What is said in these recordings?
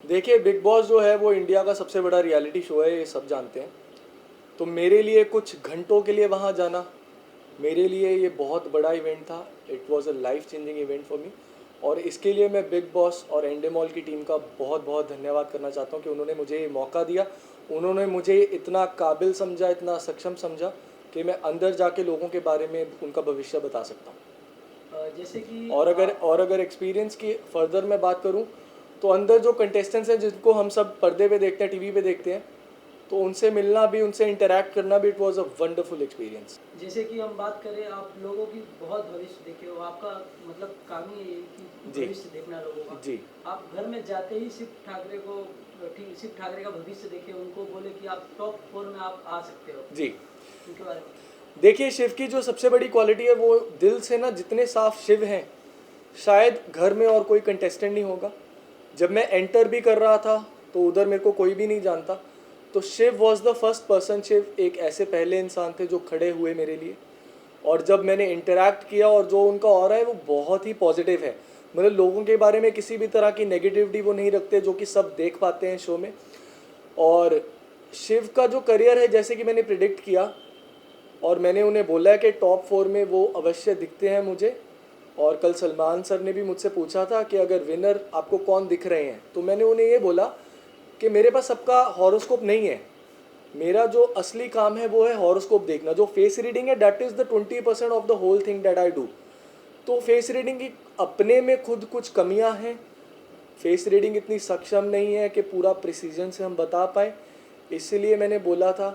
देखिए, big boss जो है वो इंडिया का सबसे बड़ा रियलिटी शो है, ये सब जानते हैं। तो मेरे लिए कुछ घंटों के लिए वहाँ जाना, मेरे लिए ये बहुत बड़ा इवेंट था। It was a life changing event for me. और इसके लिए मैं बिग बॉस और एंडेमॉल की टीम का बहुत बहुत धन्यवाद करना चाहता हूँ कि उन्होंने मुझे ये मौका दिया। उन्होंने मुझे इतना काबिल समझा, इतना सक्षम समझा कि मैं अंदर जाके लोगों के बारे में उनका भविष्य बता सकता हूँ। जैसे कि और अगर एक्सपीरियंस की फर्दर मैं बात करूं, तो अंदर जो कंटेस्टेंट्स हैं जिनको हम सब पर्दे पे देखते हैं, टीवी पे देखते हैं, तो उनसे मिलना भी, उनसे इंटरेक्ट करना भी, it was a wonderful experience. जैसे कि हम बात करें, आप लोगों की बहुत भविष्य देखे हो, आपका मतलब काम ही है कि जी भविष्य देखना लोगों का। जी आप घर में जाते ही शिव ठाकरे का भविष्य देखे, उनको बोले कि आप टॉप 4 में आप आ सकते हो, जी। उनके बारे में। देखिए, शिव की जो सबसे बड़ी क्वालिटी है वो दिल से ना, जितने साफ शिव हैं शायद घर में और कोई कंटेस्टेंट नहीं होगा। जब मैं एंटर भी कर रहा था तो उधर मेरे को कोई भी नहीं जानता। तो Shiv was the first person, Shiv एक ऐसे पहले इंसान थे जो खड़े हुए मेरे लिए। और जब मैंने इंटरैक्ट किया, और जो उनका ऑरा है वो बहुत ही पॉजिटिव है। मतलब लोगों के बारे में किसी भी तरह की नेगेटिविटी वो नहीं रखते, जो कि सब देख पाते हैं शो में। और शिव का जो करियर है, जैसे कि मैंने प्रिडिक्ट किया और मैंने उन्हें बोला है कि टॉप 4 में वो अवश्य दिखते हैं मुझे। और कल सलमान सर ने भी मुझसे पूछा था कि अगर विनर आपको कौन दिख रहे हैं, तो मैंने उन्हें ये बोला कि मेरे पास सबका हॉरोस्कोप नहीं है। मेरा जो असली काम है वो है हॉरोस्कोप देखना। जो फेस रीडिंग है, that is the 20% of the whole thing that I do. तो फेस रीडिंग की अपने में खुद कुछ कमियां हैं। फेस रीडिंग इतनी सक्षम नहीं है कि पूरा प्रिसीजन से हम बता पाए। इसलिए मैंने बोला था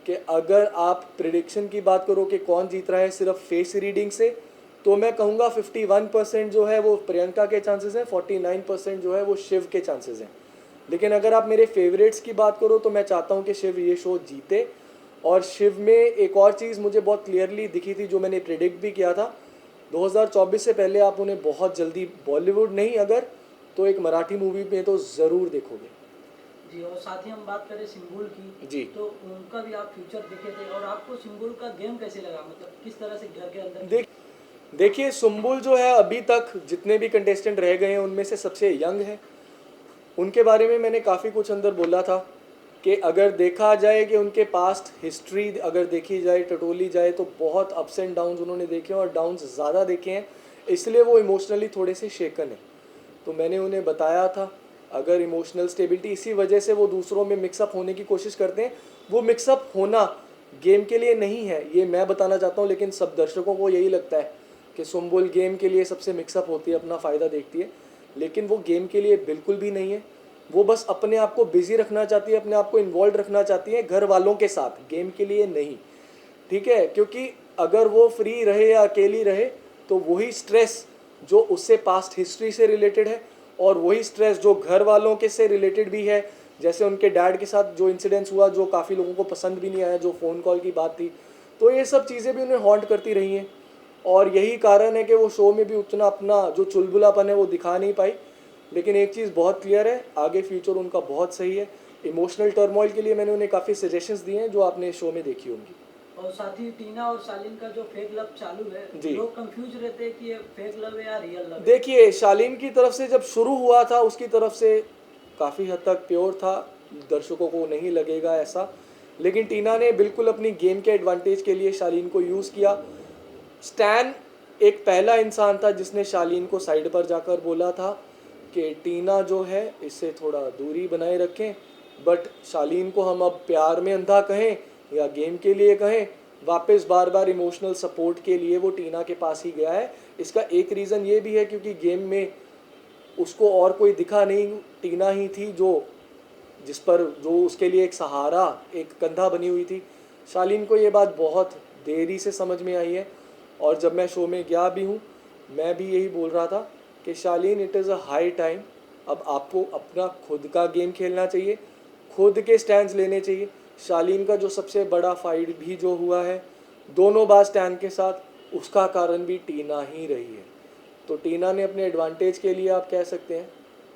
कि अगर आप प्रिडिक्शन की बात करो कि कौन जीत रहा है सिर्फ फेस रीडिंग से, तो मैं कहूँगा 51% जो है वो प्रियंका के चांसेस हैं, 49% जो है वो शिव के चांसेस हैं। लेकिन अगर आप मेरे फेवरेट्स की बात करो तो मैं चाहता हूँ कि शिव ये शो जीते। और शिव में एक और चीज़ मुझे बहुत क्लियरली दिखी थी, जो मैंने प्रिडिक्ट भी किया था। 2024 से पहले आप उन्हें बहुत जल्दी बॉलीवुड नहीं, अगर तो एक मराठी मूवी में तो ज़रूर देखोगे। जी, और साथ ही हम बात करें सिंबुल की, जी। तो उनका भी आप फ्यूचर देखे थे, और आपको सिंबुल का गेम कैसे लगा, मतलब किस तरह से घर के अंदर देख देखिए, सुम्बुल जो है अभी तक जितने भी कंटेस्टेंट रह गए हैं उनमें से सबसे यंग है। उनके बारे में मैंने काफ़ी कुछ अंदर बोला था कि अगर देखा जाए कि उनके पास्ट हिस्ट्री अगर देखी जाए, टटोली जाए, तो बहुत अप्स एंड डाउन्स उन्होंने देखे हैं, और डाउन्स ज़्यादा देखे हैं। इसलिए वो इमोशनली थोड़े से शेकन है। तो मैंने उन्हें बताया था, अगर इमोशनल स्टेबिलिटी, इसी वजह से वो दूसरों में मिक्सअप होने की कोशिश करते हैं। वो मिक्सअप होना गेम के लिए नहीं है, ये मैं बताना चाहता हूँ, लेकिन सब दर्शकों को यही लगता है कि सुम्बुल गेम के लिए सबसे मिक्सअप होती है, अपना फ़ायदा देखती है। लेकिन वो गेम के लिए बिल्कुल भी नहीं है। वो बस अपने आप को बिजी रखना चाहती है, अपने आप को इन्वॉल्व रखना चाहती है घर वालों के साथ, गेम के लिए नहीं। ठीक है, क्योंकि अगर वो फ्री रहे या अकेली रहे, तो वही स्ट्रेस जो उससे पास्ट हिस्ट्री से रिलेटेड है, और वही स्ट्रेस जो घर वालों के से रिलेटेड भी है, जैसे उनके डैड के साथ जो इंसिडेंट्स हुआ, जो काफ़ी लोगों को पसंद भी नहीं आया, जो फ़ोन कॉल की बात थी, तो ये सब चीज़ें भी उन्हें हॉन्ट करती रही हैं। और यही कारण है कि वो शो में भी उतना अपना जो चुलबुलापन है वो दिखा नहीं पाई। लेकिन एक चीज़ बहुत क्लियर है, आगे फ्यूचर उनका बहुत सही है। इमोशनल टर्मोइल के लिए मैंने उन्हें काफ़ी सजेशंस दिए हैं, जो आपने शो में देखी होंगी। और साथ ही टीना और शालीन का जो फेक लव चालू है, जी। लोग कंफ्यूज रहते हैं कि ये फेक लव है या रियल लव है। देखिए, शालीन की तरफ से जब शुरू हुआ था, उसकी तरफ से काफ़ी हद तक प्योर था। दर्शकों को नहीं लगेगा ऐसा। लेकिन टीना ने बिल्कुल अपनी गेम के एडवांटेज के लिए शालीन को यूज़ किया। स्टैन एक पहला इंसान था जिसने शालीन को साइड पर जाकर बोला था कि टीना जो है इससे थोड़ा दूरी बनाए रखें। बट शालीन को हम अब प्यार में अंधा कहें या गेम के लिए कहें, वापस बार बार इमोशनल सपोर्ट के लिए वो टीना के पास ही गया है। इसका एक रीज़न ये भी है क्योंकि गेम में उसको और कोई दिखा नहीं, टीना ही थी जो जिस पर जो उसके लिए एक सहारा, एक कंधा बनी हुई थी। शालीन को ये बात बहुत देरी से समझ में आई है। और जब मैं शो में गया भी हूँ, मैं भी यही बोल रहा था कि Shalin, it is a high time, अब आपको अपना खुद का गेम खेलना चाहिए, खुद के स्टैंड्स लेने चाहिए। शालीन का जो सबसे बड़ा फाइट भी जो हुआ है दोनों बार स्टैंड के साथ, उसका कारण भी टीना ही रही है। तो टीना ने अपने एडवांटेज के लिए, आप कह सकते हैं,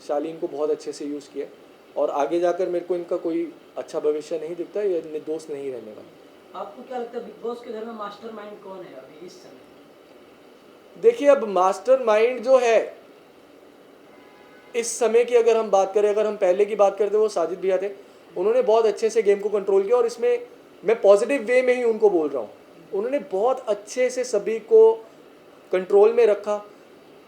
शालीन को बहुत अच्छे से यूज़ किया। और आगे जाकर मेरे को इनका कोई अच्छा भविष्य नहीं दिखता, ये निर्दोष नहीं रहने वाला। आपको क्या लगता है, बिग बॉस के घर में मास्टरमाइंड कौन है अभी इस समय? देखिए, अब मास्टरमाइंड जो है, इस समय की अगर हम बात करें, अगर हम पहले की बात करते वो साजिद भैया थे, उन्होंने बहुत अच्छे से गेम को कंट्रोल किया और इसमें मैं पॉजिटिव वे में ही उनको बोल रहा हूँ। उन्होंने बहुत अच्छे से सभी को कंट्रोल में रखा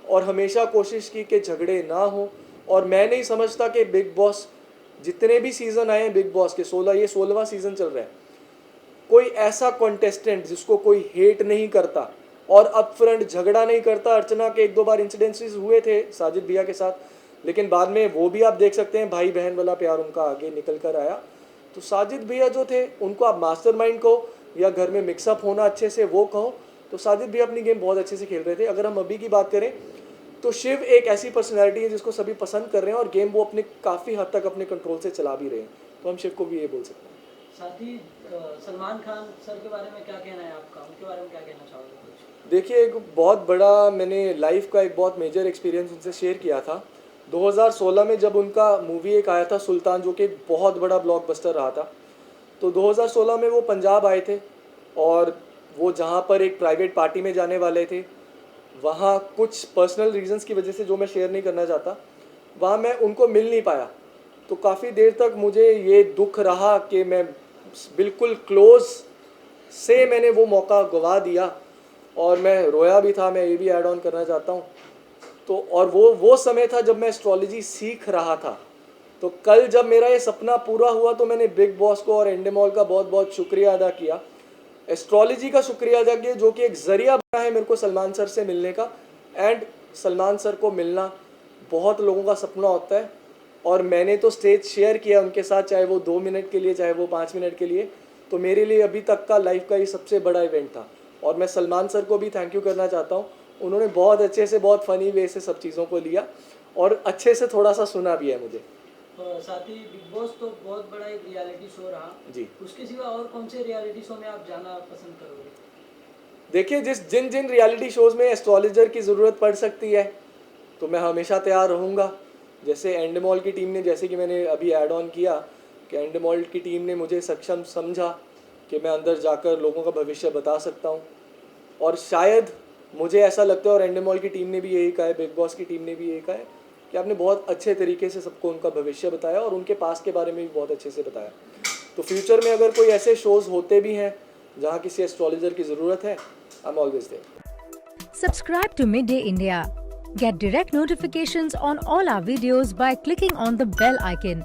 और हमेशा कोशिश की कि झगड़े ना हो। और मैं नहीं समझता कि बिग बॉस जितने भी सीज़न आए हैं बिग बॉस के 16, ये 16वां सीज़न चल रहा है, कोई ऐसा कॉन्टेस्टेंट जिसको कोई हेट नहीं करता और अप फ्रंट झगड़ा नहीं करता। अर्चना के 1-2 बार इंसिडेंसेस हुए थे साजिद भैया के साथ, लेकिन बाद में वो भी आप देख सकते हैं भाई बहन वाला प्यार उनका आगे निकल कर आया। तो साजिद भैया जो थे उनको आप मास्टरमाइंड कहो या घर में मिक्सअप होना अच्छे से वो कहो, तो साजिद भैया अपनी गेम बहुत अच्छे से खेल रहे थे। अगर हम अभी की बात करें तो शिव एक ऐसी पर्सनैलिटी है जिसको सभी पसंद कर रहे हैं और गेम वो अपने काफ़ी हद तक अपने कंट्रोल से चला भी रहे हैं, तो हम शिव को भी ये बोल सकते हैं। साथ ही सलमान खान सर के बारे में क्या कहना है आपका, उनके बारे में क्या कहना चाहोगे कुछ? देखिए, एक बहुत बड़ा मैंने लाइफ का एक बहुत मेजर एक्सपीरियंस उनसे शेयर किया था 2016 में, जब उनका मूवी एक आया था सुल्तान, जो कि एक बहुत बड़ा ब्लॉकबस्टर रहा था। तो 2016 में वो पंजाब आए थे और वो जहाँ पर एक प्राइवेट पार्टी में जाने वाले थे, वहाँ कुछ पर्सनल रीजंस की वजह से जो मैं शेयर नहीं करना चाहता, वहाँ मैं उनको मिल नहीं पाया। तो काफ़ी देर तक मुझे ये दुख रहा कि मैं बिल्कुल क्लोज से मैंने वो मौका गवा दिया और मैं रोया भी था, मैं ये भी ऐड ऑन करना चाहता हूँ। तो और वो समय था जब मैं एस्ट्रोलॉजी सीख रहा था। तो कल जब मेरा ये सपना पूरा हुआ तो मैंने बिग बॉस को और एंडेमॉल का बहुत बहुत शुक्रिया अदा किया, एस्ट्रोलॉजी का शुक्रिया अदा किया, जो कि एक ज़रिया बना है मेरे को सलमान सर से मिलने का। एंड सलमान सर को मिलना बहुत लोगों का सपना होता है और मैंने तो स्टेज शेयर किया उनके साथ, चाहे वो 2 मिनट के लिए चाहे वो 5 मिनट के लिए। तो मेरे लिए अभी तक का लाइफ का ये सबसे बड़ा इवेंट था और मैं सलमान सर को भी थैंक यू करना चाहता हूँ। उन्होंने बहुत अच्छे से, बहुत फ़नी वे से सब चीज़ों को लिया और अच्छे से थोड़ा सा सुना भी है मुझे। साथ ही बिग बॉस तो बहुत बड़ा एक रियलिटी शो रहा जी, उसके सिवा और कौन से रियलिटी शो में आप जाना पसंद करोगे? देखिए, जिन रियलिटी शोज़ में एस्ट्रोलॉजर की ज़रूरत पड़ सकती है तो मैं हमेशा तैयार रहूँगा। जैसे एंडेमॉल की टीम ने, जैसे कि मैंने अभी ऐड ऑन किया कि एंडेमॉल की टीम ने मुझे सक्षम समझा कि मैं अंदर जाकर लोगों का भविष्य बता सकता हूँ, और शायद मुझे ऐसा लगता है और एंडेमॉल की टीम ने भी यही कहा है, बिग बॉस की टीम ने भी यही कहा है कि आपने बहुत अच्छे तरीके से सबको उनका भविष्य बताया और उनके पास के बारे में भी बहुत अच्छे से बताया। तो फ्यूचर में अगर कोई ऐसे शोज़ होते भी हैं जहाँ किसी एस्ट्रोलॉजर की ज़रूरत है, I am always there. Subscribe to Midday India. Get direct notifications on all our videos by clicking on the bell icon.